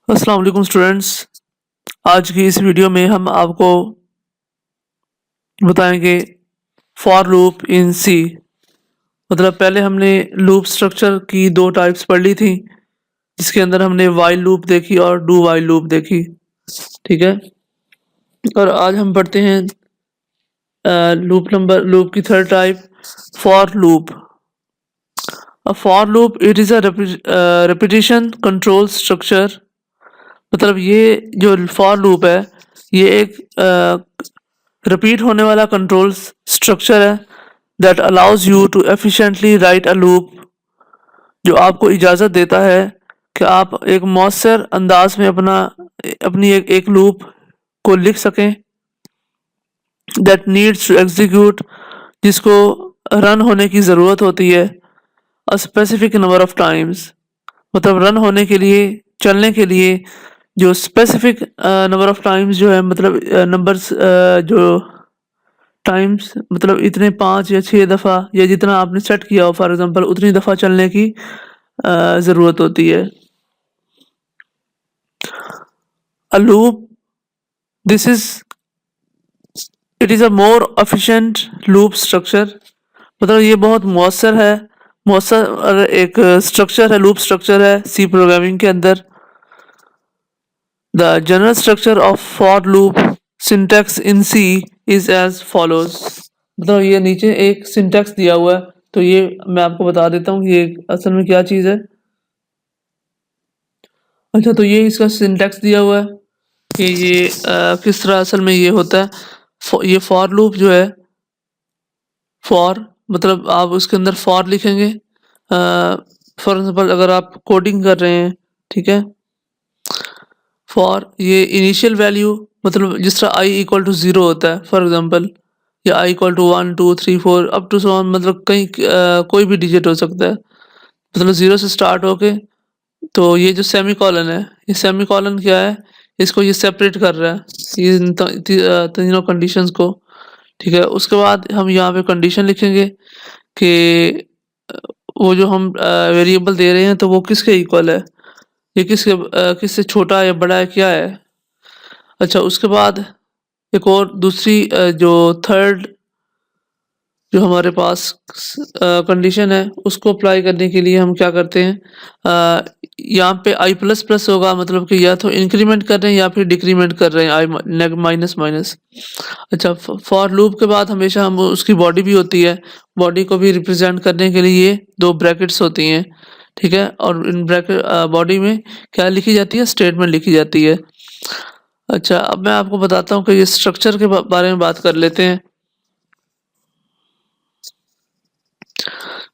अस्सलाम वालेकुम स्टूडेंट्स। आज की इस वीडियो में हम आपको बताएंगे फॉर लूप इन सी। मतलब पहले हमने लूप स्ट्रक्चर की दो टाइप्स पढ़ ली थी, जिसके अंदर हमने वाइल लूप देखी और डू वाइल लूप देखी। ठीक है, और आज हम पढ़ते हैं लूप की third type, for loop. A for loop it is a repetition control structure. मतलब ये जो फॉर लूप है, ये एक रिपीट होने वाला कंट्रोल स्ट्रक्चर है that allows you to efficiently write a loop, जो आपको इजाज़त देता है कि आप एक मौसर अंदाज में अपनी एक लूप को लिख सकें दैट नीड्स टू एग्जीक्यूट, जिसको रन होने की ज़रूरत होती है a specific number of times. मतलब रन होने के लिए, चलने के लिए जो स्पेसिफिक नंबर ऑफ टाइम्स जो है, मतलब नंबर्स जो टाइम्स, मतलब इतने 5 या 6 दफ़ा या जितना आपने सेट किया हो फॉर एग्जांपल, उतनी दफ़ा चलने की ज़रूरत होती है। A loop, this is it is a more efficient loop structure. मतलब ये बहुत मौसर एक स्ट्रक्चर है, लूप स्ट्रक्चर है सी प्रोग्रामिंग के अंदर। The general structure of for loop syntax in C is as follows. मतलब ये नीचे एक सिंटैक्स दिया हुआ है, तो ये मैं आपको बता देता हूँ कि ये असल में क्या चीज़ है। अच्छा, तो ये इसका सिंटैक्स दिया हुआ है कि ये किस तरह असल में ये होता है। ये फॉर लूप जो है, फॉर मतलब आप उसके अंदर फॉर लिखेंगे। फॉर एग्जांपल अगर आप कोडिंग कर रहे हैं, ठीक है, फॉर ये इनिशियल वैल्यू, मतलब जिस तरह आई इक्वल टू ज़ीरो होता है फॉर एग्जांपल, या I equal to 1 2 3 4 up to so on, मतलब कहीं कोई भी डिजिट हो सकता है, मतलब ज़ीरो से स्टार्ट होके। तो ये जो सेमी कॉलन है, ये सेमी कॉलन क्या है, इसको ये सेपरेट कर रहा है, ये तीनों कंडीशंस को। ठीक है, उसके बाद हम यहाँ पे कंडीशन लिखेंगे कि वो जो हम वेरिएबल दे रहे हैं तो वो किसके इक्वल है, ये किससे छोटा या बड़ा है, क्या है। अच्छा, उसके बाद एक और दूसरी जो थर्ड जो हमारे पास कंडीशन है, उसको अप्लाई करने के लिए हम क्या करते हैं, यहाँ पे आई प्लस प्लस होगा, मतलब कि या तो इंक्रीमेंट कर रहे हैं या फिर डिक्रीमेंट कर रहे हैं, आई माइनस माइनस। अच्छा, फॉर लूप के बाद हमेशा हम उसकी बॉडी भी होती है, बॉडी को भी रिप्रेजेंट करने के लिए दो ब्रैकेट्स होती हैं। ठीक है, और इन ब्रैकेट बॉडी में क्या लिखी जाती है, स्टेटमेंट लिखी जाती है। अच्छा, अब मैं आपको बताता हूँ कि ये स्ट्रक्चर के बारे में बात कर लेते हैं।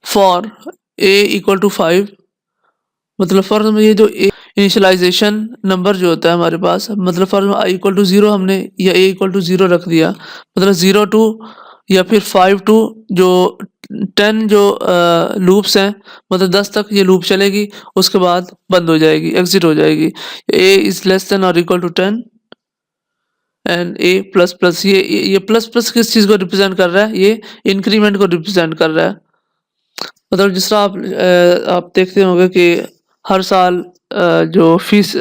फॉर ए इक्वल टू 5, मतलब फॉर ये जो इनिशियलाइजेशन नंबर जो होता है हमारे पास, मतलब for I equal to zero हमने या ए इक्वल टू ज़ीरो रख दिया, मतलब ज़ीरो टू या फिर 5 टू जो 10 जो लूप्स हैं, मतलब 10 तक ये लूप चलेगी, उसके बाद बंद हो जाएगी, एग्जिट हो जाएगी। ए इज़ लेस देन और equal to 10 and a plus plus, ये प्लस प्लस किस चीज़ को रिप्रेजेंट कर रहा है, ये इंक्रीमेंट को रिप्रेजेंट कर रहा है। मतलब जिस तरह आप देखते होंगे कि हर साल जो फीस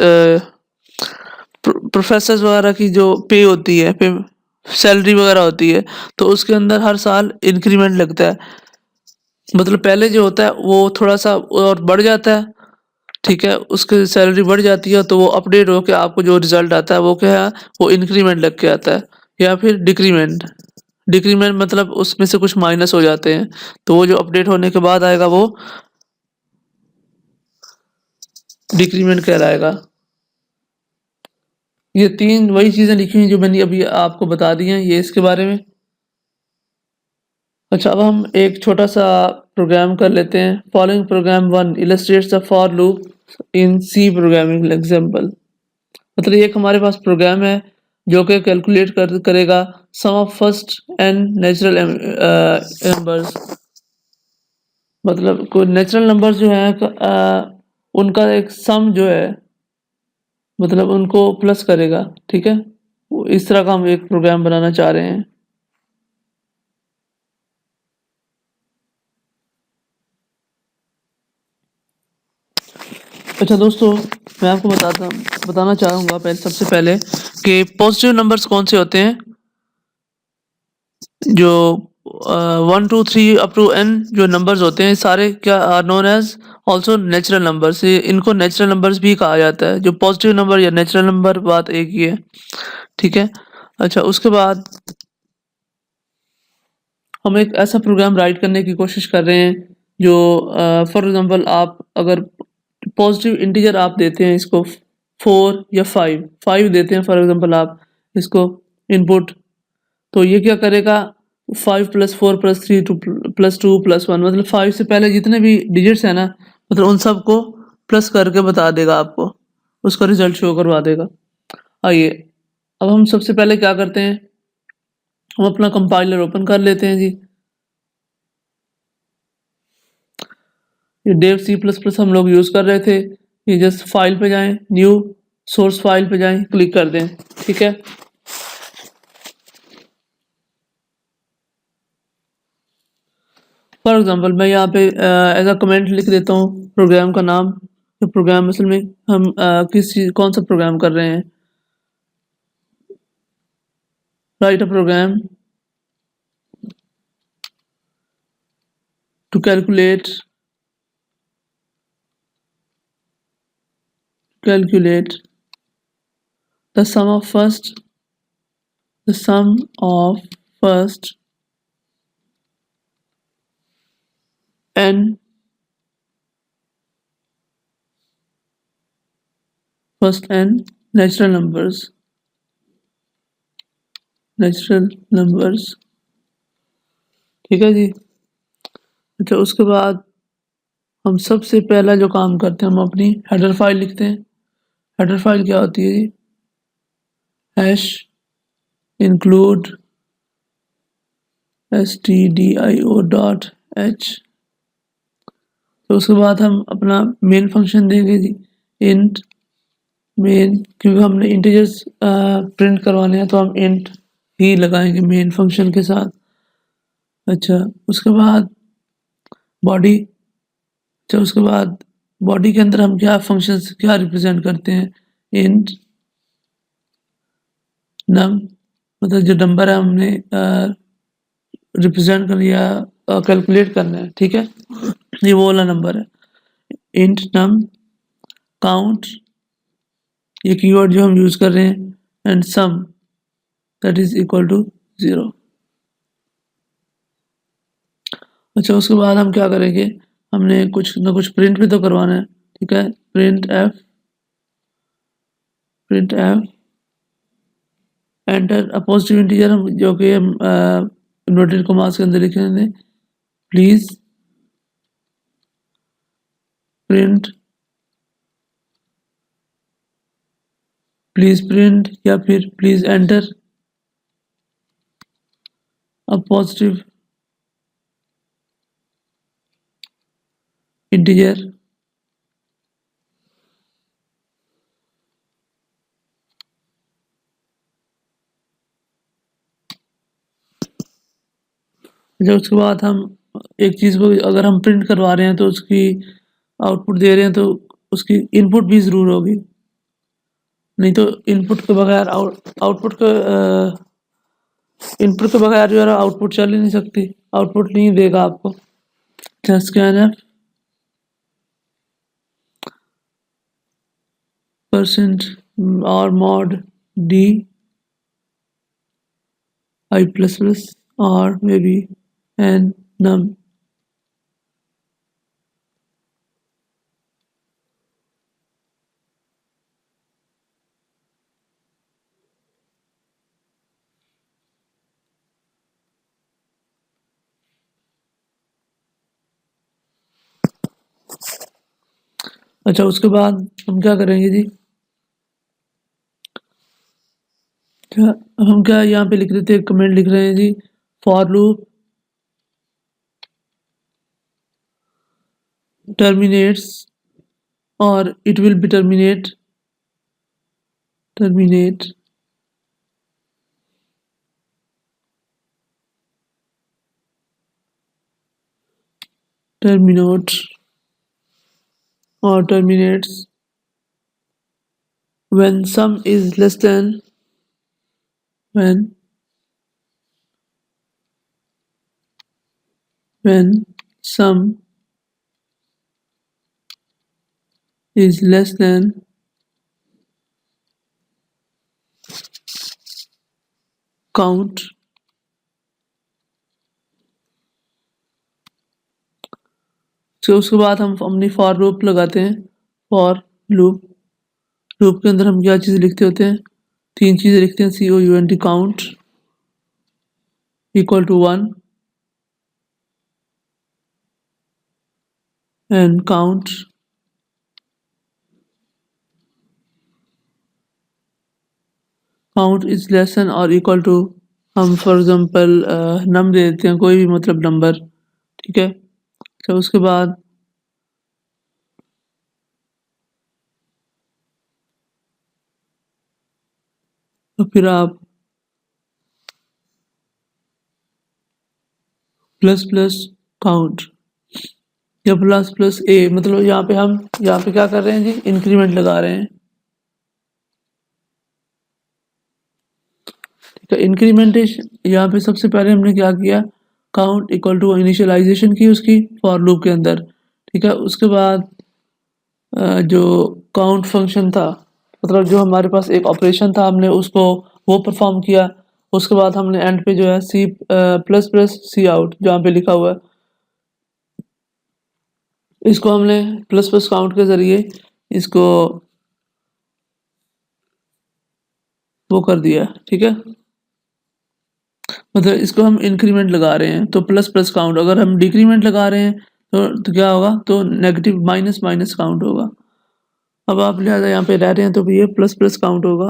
प्रोफेसर्स वगैरह की जो पे होती है, पे सैलरी वगैरह होती है, तो उसके अंदर हर साल इंक्रीमेंट लगता है। मतलब पहले जो होता है वो थोड़ा सा और बढ़ जाता है, ठीक है, उसकी सैलरी बढ़ जाती है, तो वो अपडेट होके आपको जो रिजल्ट आता है वो क्या है, वो इंक्रीमेंट लग के आता है, या फिर डिक्रीमेंट। डिक्रीमेंट मतलब उसमें से कुछ माइनस हो जाते हैं, तो वो जो अपडेट होने के बाद आएगा वो डिक्रीमेंट कहलाएगा। ये तीन वही चीज़ें लिखी हुई जो मैंने अभी आपको बता दी हैं, ये इसके बारे में। अच्छा, अब हम एक छोटा सा प्रोग्राम कर लेते हैं। Following program one illustrates the for loop in C programming example. मतलब ये एक हमारे पास प्रोग्राम है जो कि कैलकुलेट करेगा sum of first n natural numbers. मतलब कोई नेचुरल नंबर्स जो है उनका एक सम जो है, मतलब उनको प्लस करेगा। ठीक है, इस तरह का हम एक प्रोग्राम बनाना चाह रहे हैं। अच्छा दोस्तों, मैं आपको बताना चाहूँगा सबसे पहले कि पॉजिटिव नंबर्स कौन से होते हैं। जो 1 2 3 अप टू n जो नंबर्स होते हैं सारे क्या are known as also natural numbers. इनको नेचुरल नंबर्स भी कहा जाता है। जो पॉजिटिव नंबर या नेचुरल नंबर बात एक ही है, ठीक है। अच्छा, उसके बाद हम एक ऐसा प्रोग्राम राइट करने की कोशिश कर रहे हैं जो फॉर एग्जांपल आप अगर पॉजिटिव इंटीजर आप देते हैं इसको 4 या 5 देते हैं फॉर एग्जांपल आप इसको इनपुट, तो ये क्या करेगा 5 + 4 + 3 + 2 + 1 मतलब 5 से पहले जितने भी डिजिट्स हैं ना मतलब उन सबको प्लस करके बता देगा आपको, उसका रिजल्ट शो करवा देगा। आइए अब हम सबसे पहले क्या करते हैं, हम अपना कंपाइलर ओपन कर लेते हैं जी। ये डेव C++ हम लोग यूज़ कर रहे थे। ये जस्ट फाइल पे जाएं, न्यू सोर्स फाइल पे जाएं, क्लिक कर दें, ठीक है। फॉर एग्जांपल मैं यहाँ पे एज अ कमेंट लिख देता हूँ प्रोग्राम का नाम। तो प्रोग्राम असल में हम कौन सा प्रोग्राम कर रहे हैं। Write a program to calculate the sum of first n natural numbers, ठीक है जी। अच्छा, उसके बाद हम सबसे पहला जो काम करते हैं हम अपनी हेडर फाइल लिखते हैं। हेडर फाइल क्या होती है जी, हैश इंक्लूड stdio.h। तो उसके बाद हम अपना मेन फंक्शन देंगे जी, इंट मेन, क्योंकि हमने इंटीजर्स प्रिंट करवाने हैं तो हम इंट ही लगाएंगे मेन फंक्शन के साथ। अच्छा, उसके बाद बॉडी। अच्छा, उसके बाद बॉडी के अंदर हम क्या फंक्शंस क्या रिप्रेजेंट करते हैं, इंट नम मतलब जो नंबर है हमने रिप्रेजेंट कर लिया, कैलकुलेट करना है, ठीक है। ये वो वाला नंबर है, इंट नम काउंट, ये कीवर्ड जो हम यूज कर रहे हैं, and sum that is equal to 0। अच्छा, उसके बाद हम क्या करेंगे, हमने कुछ ना कुछ प्रिंट भी तो करवाना है, ठीक है। Print F enter a positive integer, हम जो कि हम इन्वर्टेड कॉमास के अंदर लिखेंगे, प्लीज प्रिंट या फिर please enter a positive integer. जब उसके बाद हम एक चीज़ को अगर हम प्रिंट करवा रहे हैं तो उसकी आउटपुट दे रहे हैं तो उसकी इनपुट भी ज़रूर होगी, नहीं तो इनपुट के बगैर इनपुट के बगैर जो है आउटपुट चल ही नहीं सकती, आउटपुट नहीं देगा आपको। जस्ट स्कैनफ परसेंट और mod D I plus plus और मे बी एन नम। अच्छा, उसके बाद हम क्या करेंगे जी, क्या हम क्या यहाँ पे लिख रहे थे, कमेंट लिख रहे हैं जी, for loop terminates or it will be terminate terminate or terminates when sum is less than when sum is less than count, तो उसके बाद हम अपनी फॉर लूप लगाते हैं। फॉर लूप के अंदर हम क्या चीज़ लिखते होते हैं, 3 चीज़ें लिखते हैं। COUNT count equal to 1 and count is less than और इक्वल टू, हम फॉर एग्जांपल नम दे देते हैं, कोई भी मतलब नंबर, ठीक है। तो उसके बाद तो फिर आप प्लस प्लस काउंट या प्लस प्लस ए, मतलब यहाँ पे हम यहाँ पे क्या कर रहे हैं जी, इंक्रीमेंट लगा रहे हैं, ठीक है। इंक्रीमेंटेशन यहाँ पे सबसे पहले हमने क्या किया, काउंट इक्वल टू इनिशियलाइजेशन की उसकी फॉर लूप के अंदर, ठीक है। उसके बाद जो काउंट फंक्शन था, मतलब जो हमारे पास एक ऑपरेशन था, हमने उसको वो परफॉर्म किया। उसके बाद हमने एंड पे जो है सी प्लस प्लस सी आउट जहाँ पे लिखा हुआ है, इसको हमने प्लस प्लस काउंट के ज़रिए इसको वो कर दिया, ठीक है। मतलब इसको हम इंक्रीमेंट लगा रहे हैं तो प्लस प्लस काउंट, अगर हम डिक्रीमेंट लगा रहे हैं तो क्या होगा, तो नेगेटिव माइनस माइनस काउंट होगा। अब आप लिहाजा यहाँ पे रह रहे हैं तो ये प्लस प्लस काउंट होगा।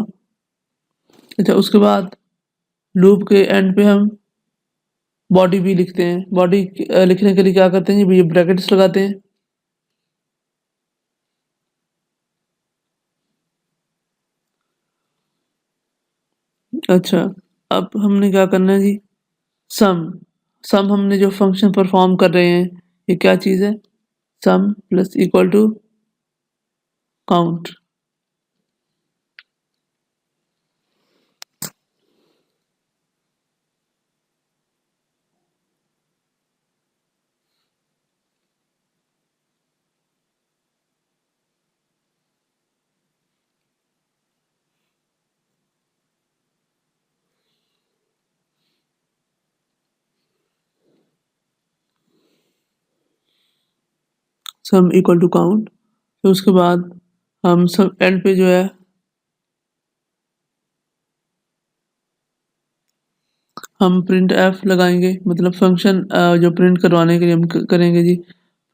अच्छा, उसके बाद लूप के एंड पे हम बॉडी भी लिखते हैं। बॉडी लिखने के लिए क्या करते हैं, ये ब्रैकेट्स लगाते हैं। अच्छा, अब हमने क्या करना है जी, सम हमने जो फंक्शन परफॉर्म कर रहे हैं, ये क्या चीज़ है, sum plus equal to count. Sum equal to count. तो उसके बाद हम सब एंड पे जो है हम प्रिंट एफ लगाएंगे, मतलब फंक्शन जो प्रिंट करवाने के लिए हम करेंगे जी,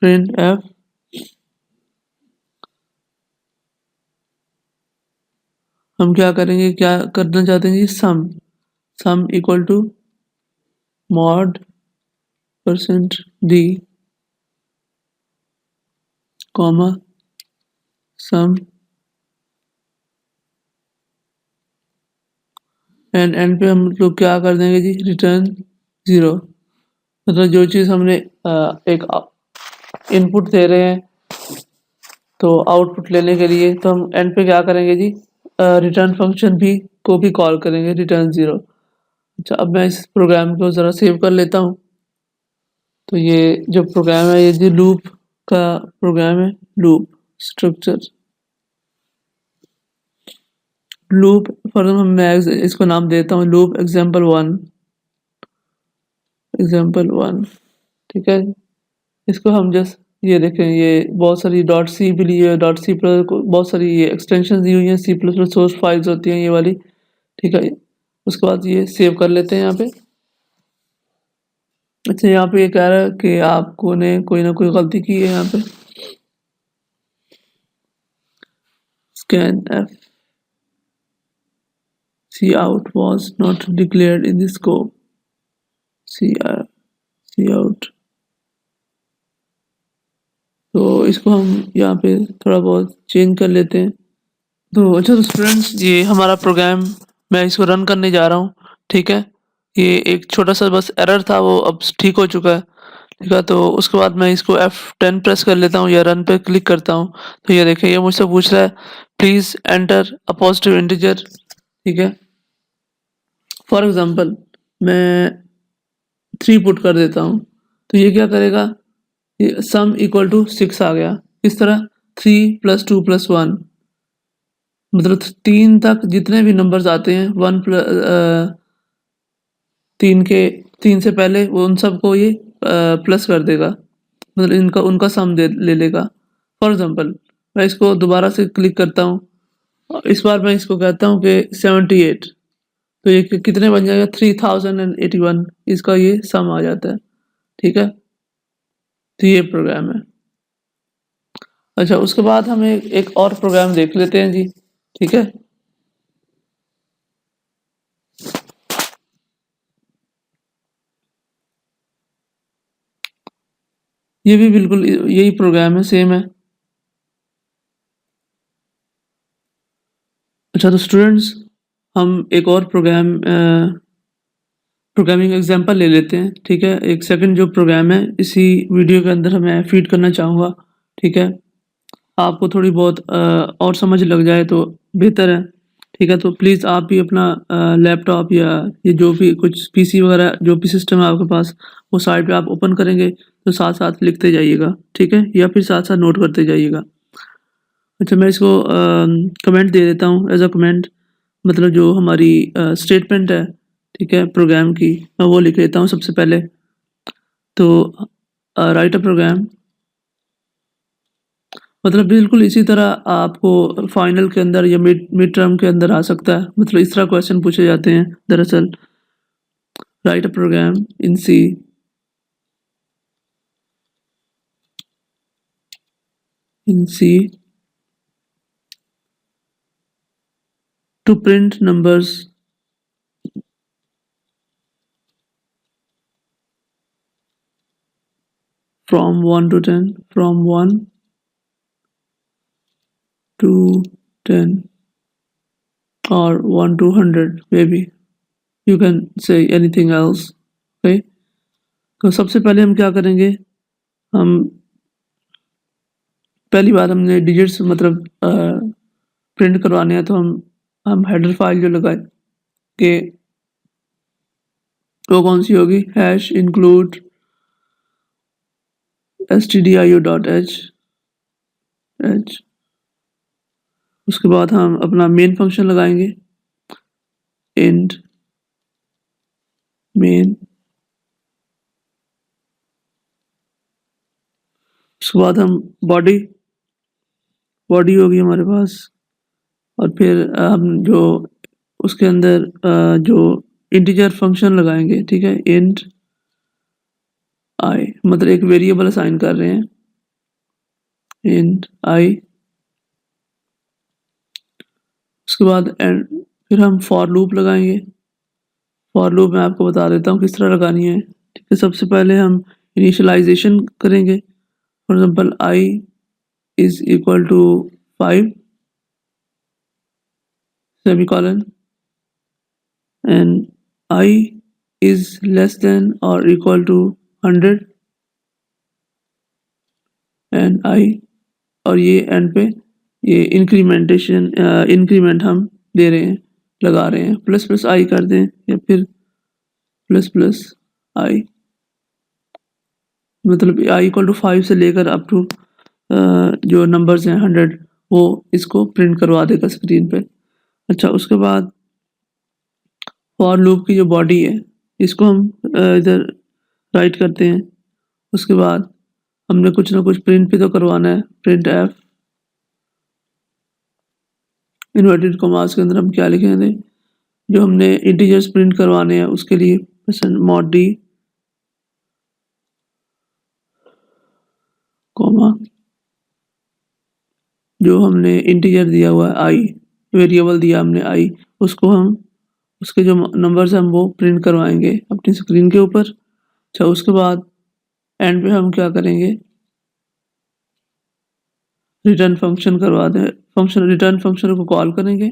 प्रिंट एफ हम क्या करेंगे, क्या करना चाहते हैं जी, sum equal to mod percent d comma sum end पे हम लोग क्या कर देंगे जी, रिटर्न 0। मतलब जो चीज़ हमने एक इनपुट दे रहे हैं तो आउटपुट लेने के लिए, तो हम एंड पे क्या करेंगे जी, रिटर्न फंक्शन भी को भी कॉल करेंगे, रिटर्न 0। अच्छा, अब मैं इस प्रोग्राम को ज़रा सेव कर लेता हूँ। तो ये जो प्रोग्राम है, ये जो लूप का प्रोग्राम है, लूप स्ट्रक्चर लूप, फॉर मैं इसको नाम देता हूँ लूप एग्जाम्पल 1, ठीक है। इसको हम जस्ट ये देखें, ये बहुत सारी डॉट सी भी ली है, डॉट सी प्लस बहुत सारी ये एक्सटेंशन दी हुई हैं, C plus plus source files होती हैं ये वाली, ठीक है। उसके बाद ये सेव कर लेते हैं यहाँ पे। अच्छा, यहाँ पे ये कह रहा है कि आपको ने कोई ना कोई गलती की है यहाँ पे, scan f cout was not declared in this scope, cout. तो इसको हम यहाँ पे थोड़ा बहुत चेंज कर लेते हैं। तो अच्छा, तो स्टूडेंट्स, ये हमारा प्रोग्राम मैं इसको रन करने जा रहा हूँ, ठीक है। ये एक छोटा सा बस एरर था, वो अब ठीक हो चुका है, ठीक है। तो उसके बाद मैं इसको F10 प्रेस कर लेता हूँ या रन पे क्लिक करता हूँ। तो ये देखिए, ये मुझसे पूछ रहा है please enter a positive integer, ठीक है। फॉर एग्जांपल मैं 3 पुट कर देता हूँ, तो ये क्या करेगा, ये सम इक्वल टू 6 आ गया। इस तरह 3 + 2 + 1 मतलब 3 तक जितने भी नंबर्स आते हैं 3 से पहले वो उन सबको ये प्लस कर देगा, मतलब इनका उनका सम ले लेगा। फॉर एग्जांपल मैं इसको दोबारा से क्लिक करता हूँ, इस बार मैं इसको कहता हूँ कि 78, तो ये कितने बन जाएगा, 3081, इसका ये सम आ जाता है, ठीक है। तो ये प्रोग्राम है। अच्छा, उसके बाद हम एक और प्रोग्राम देख लेते हैं जी, ठीक है। ये भी बिल्कुल यही प्रोग्राम है, सेम है। अच्छा, तो स्टूडेंट्स हम एक और प्रोग्रामिंग एग्जांपल ले लेते हैं, ठीक है। एक सेकंड जो प्रोग्राम है इसी वीडियो के अंदर मैं फीड करना चाहूँगा, ठीक है। आपको थोड़ी बहुत और समझ लग जाए तो बेहतर है, ठीक है। तो प्लीज़ आप भी अपना लैपटॉप या ये जो भी कुछ पीसी वगैरह जो भी सिस्टम है आपके पास, वो साइड पे आप ओपन करेंगे तो साथ-साथ लिखते जाइएगा, ठीक है, या फिर साथ-साथ नोट करते जाइएगा। अच्छा, मैं इसको कमेंट दे देता हूँ एज़ अ कमेंट, मतलब जो हमारी स्टेटमेंट है, ठीक है, प्रोग्राम की, मैं वो लिख लेता हूँ सबसे पहले। तो राइट अ प्रोग्राम, मतलब बिल्कुल इसी तरह आपको फाइनल के अंदर या मिड मिड टर्म के अंदर आ सकता है, मतलब इस तरह क्वेश्चन पूछे जाते हैं दरअसल। Write a program in C to print numbers from 1 to 10, from 1 to 10 or 1 to 100, maybe you can say anything else, okay। तो सबसे पहले हम क्या करेंगे, हम पहली बार हमने डिजिट्स मतलब प्रिंट करवाने हैं, तो हम हेडर फाइल जो लगाए कि वो कौन सी होगी, हैश इंक्लूड stdio.h। उसके बाद हम अपना मेन फंक्शन लगाएंगे, इंट मेन। उसके बाद हम बॉडी होगी हमारे पास, और फिर हम जो उसके अंदर जो इंटीजर फंक्शन लगाएंगे, ठीक है, इंट आई, मतलब एक वेरिएबल असाइन कर रहे हैं, इंट आई। उसके बाद एंड फिर हम फॉर लूप लगाएंगे। फॉर लूप मैं आपको बता देता हूँ किस तरह लगानी है, ठीक है। सबसे पहले हम इनिशियलाइजेशन करेंगे, for example I is equal to 5 semicolon and I is less than or equal to 100 and I, और ये एंड पे ये इंक्रीमेंट हम दे रहे हैं, लगा रहे हैं, प्लस प्लस आई कर दें या फिर प्लस प्लस आई, मतलब आई इक्वल टू 5 से लेकर अप टू जो नंबर्स हैं 100, वो इसको प्रिंट करवा देगा स्क्रीन पे। अच्छा, उसके बाद फॉर लूप की जो बॉडी है इसको हम इधर राइट करते हैं। उसके बाद हमने कुछ ना कुछ प्रिंट भी तो करवाना है, प्रिंट एफ, इन्वर्टेड कॉमास के अंदर हम क्या लिखेंगे, जो हमने इंटीजर्स प्रिंट करवाने हैं उसके लिए mod d कॉमा, जो हमने इंटीजर दिया हुआ है आई, वेरिएबल दिया हमने आई, उसको हम उसके जो नंबर्स हैं हम वो प्रिंट करवाएंगे अपनी स्क्रीन के ऊपर। अच्छा, उसके बाद एंड पे हम क्या करेंगे, रिटर्न फंक्शन करवा दें, रिटर्न फंक्शन को कॉल करेंगे,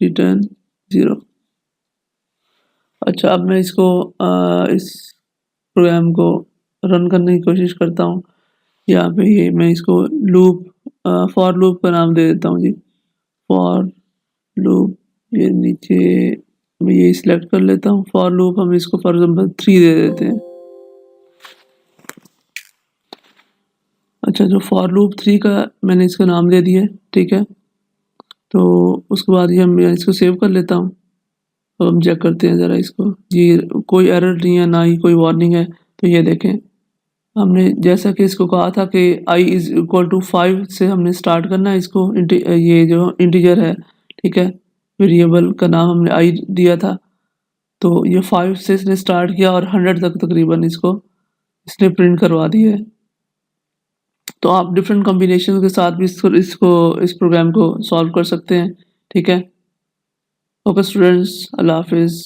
रिटर्न 0। अच्छा, अब मैं इसको इस प्रोग्राम को रन करने की कोशिश करता हूँ। यहाँ पे ये मैं इसको लूप फॉर लूप का नाम दे देता हूँ जी, फॉर लूप, ये नीचे मैं ये सिलेक्ट कर लेता हूँ। फॉर लूप हम इसको फॉर एग्जांपल 3 दे देते हैं। अच्छा, जो फॉर लूप 3 का मैंने इसका नाम दे दिया है, ठीक है। तो उसके बाद ये मैं इसको सेव कर लेता हूँ। अब हम चेक करते हैं ज़रा इसको, ये कोई एरर नहीं है, ना ही कोई वार्निंग है। तो ये देखें, हमने जैसा कि इसको कहा था कि i इज़ इक्वल टू 5 से हमने स्टार्ट करना है इसको, ये जो इंटीजर है, ठीक है, वेरिएबल का नाम हमने i दिया था। तो ये 5 से इसने स्टार्ट किया और 100 तक तकरीबन इसको इसने प्रिंट करवा दिया है। तो आप डिफरेंट कॉम्बिनेशन के साथ भी इस प्रोग्राम को सॉल्व कर सकते हैं, ठीक है। ओके स्टूडेंट्स, अल्लाह हाफिज़।